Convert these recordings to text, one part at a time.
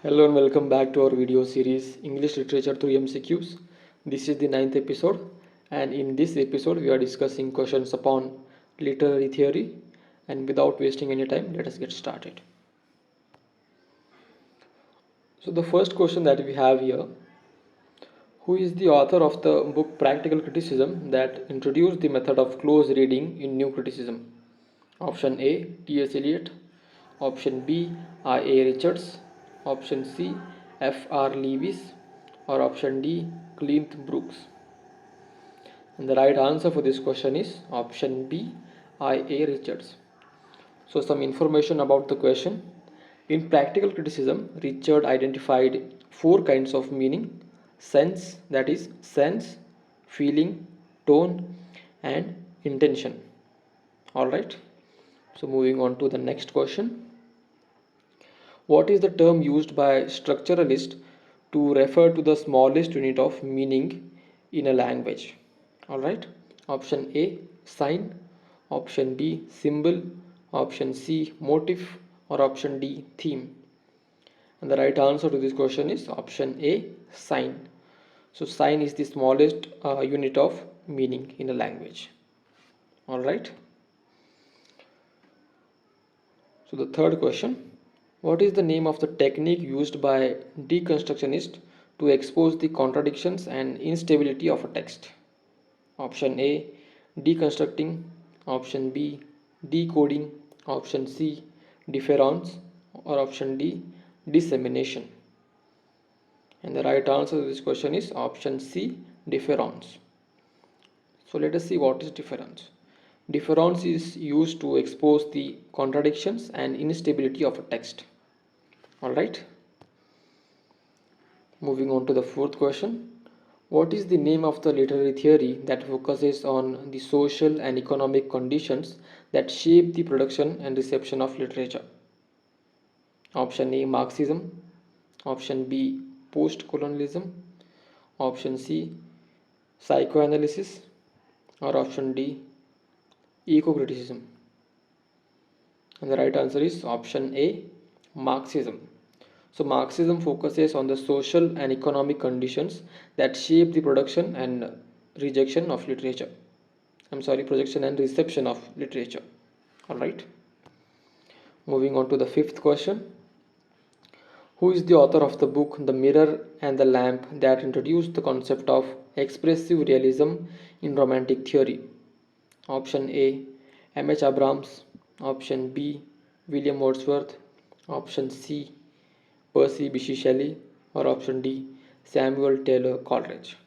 Hello and welcome back to our video series English Literature through MCQs. This is the ninth episode, and in this episode we are discussing questions upon literary theory. And without wasting any time, let us get started. So the first question that we have here: who is the author of the book Practical Criticism that introduced the method of close reading in New Criticism? Option A, T.S. Eliot. Option B, I.A. Richards. Option C, F.R. Lewis. Or option D, Clint Brooks. And the right answer for this question is option B, I.A. Richards. So some information about the question. In practical criticism, Richard identified four kinds of meaning: sense, that is sense, feeling, tone, and intention. Alright. So moving on to the next question. What is the term used by structuralists to refer to the smallest unit of meaning in a language? Alright. Option A, sign. Option B, symbol. Option C, motif. Or option D, theme. And the right answer to this question is option A, sign. So sign is the smallest unit of meaning in a language. Alright. So the third question. What is the name of the technique used by deconstructionists to expose the contradictions and instability of a text? Option A, deconstructing. Option B, decoding. Option C, deference. Or option D, dissemination. And the right answer to this question is option C, deference. So let us see what is deference. Deference is used to expose the contradictions and instability of a text. Alright. Moving on to the fourth question. What is the name of the literary theory that focuses on the social and economic conditions that shape the production and reception of literature? Option A, Marxism. Option B, postcolonialism. Option C, psychoanalysis. Or option D, eco-criticism. And the right answer is option A, Marxism. So Marxism focuses on the social and economic conditions that shape the production and rejection of literature. Production and reception of literature. Alright. Moving on to the fifth question. Who is the author of the book The Mirror and the Lamp that introduced the concept of expressive realism in romantic theory? Option A, M.H. Abrams. Option B, William Wordsworth. Option C, Percy Bysshe Shelley. Or option D, Samuel Taylor Coleridge.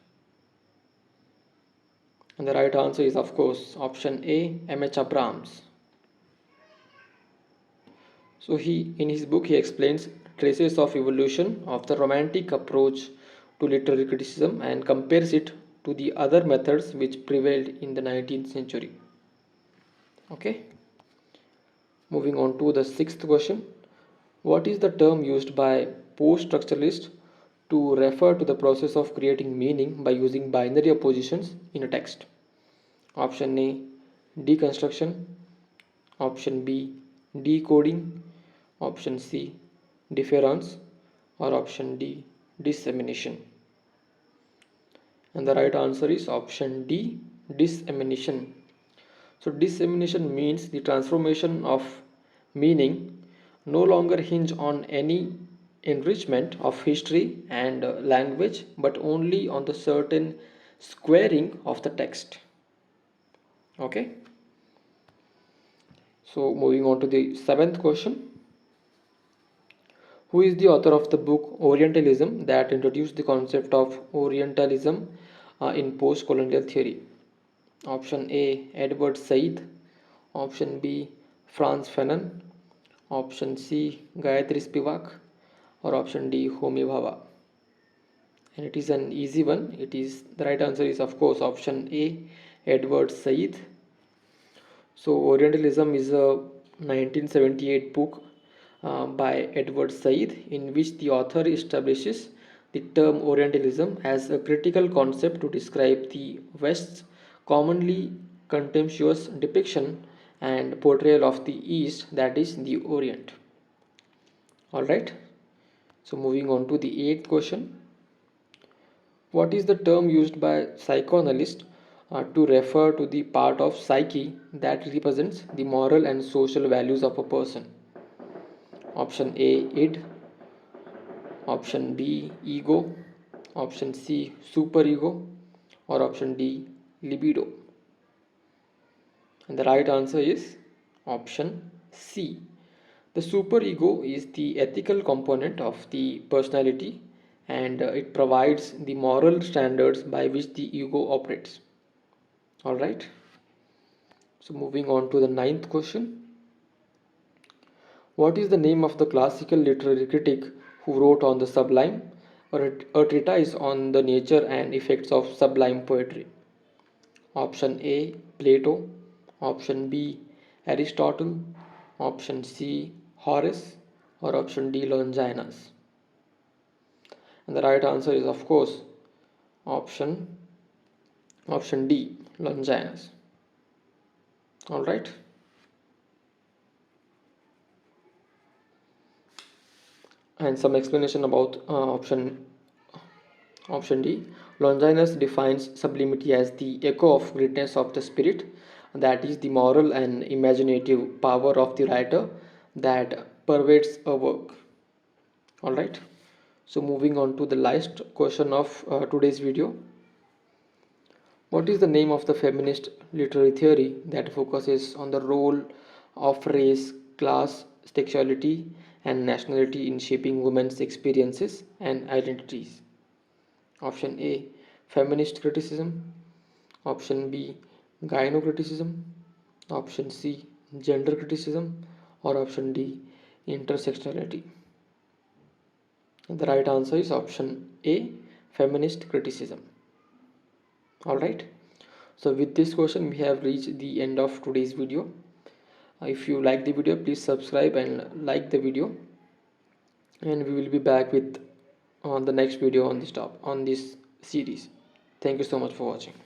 And the right answer is of course option A, M.H. Abrams. So in his book he explains traces of evolution of the romantic approach to literary criticism and compares it to the other methods which prevailed in the 19th century. Okay. Moving on to the sixth question. What is the term used by post-structuralists to refer to the process of creating meaning by using binary oppositions in a text? Option A, deconstruction. Option B, decoding. Option C, deference. Or option D, dissemination. And the right answer is option D, dissemination. So dissemination means the transformation of meaning no longer hinge on any enrichment of history and language, but only on the certain squaring of the text. Okay. So moving on to the seventh question. Who is the author of the book Orientalism that introduced the concept of Orientalism in post-colonial theory? Option A, Edward Said. Option B, Franz Fanon. Option C, Gayatri Spivak. Or option D, Homi Bhabha. And it is an easy one. The right answer is of course option A, Edward Said. So Orientalism is a 1978 book by Edward Said, in which the author establishes the term Orientalism as a critical concept to describe the West's commonly contemptuous depiction and portrayal of the East, that is the Orient. Alright. So moving on to the eighth question. What is the term used by psychoanalysts to refer to the part of psyche that represents the moral and social values of a person? Option A, id. Option B, ego. Option C, superego. Or option D, libido. And the right answer is option C. The superego is the ethical component of the personality, and it provides the moral standards by which the ego operates. Alright, so moving on to the ninth question. What is the name of the classical literary critic who wrote on the sublime, or a treatise on the nature and effects of sublime poetry? Option A, Plato. Option B, Aristotle. Option C, Horace. Or option D, Longinus. And the right answer is, of course, option D, Longinus. All right. And some explanation about option D. Longinus defines sublimity as the echo of greatness of the spirit, that is, the moral and imaginative power of the writer that pervades a work. Alright, so moving on to the last question of today's video. What is the name of the feminist literary theory that focuses on the role of race, class, sexuality, and nationality in shaping women's experiences and identities? Option A, feminist criticism. Option B, gynocriticism. Option C, gender criticism. Or option D, intersectionality. And the right answer is option A, feminist criticism. Alright, so with this question we have reached the end of today's video. If you like the video, please subscribe and like the video, and we will be back with on the next video on this series. Thank you so much for watching.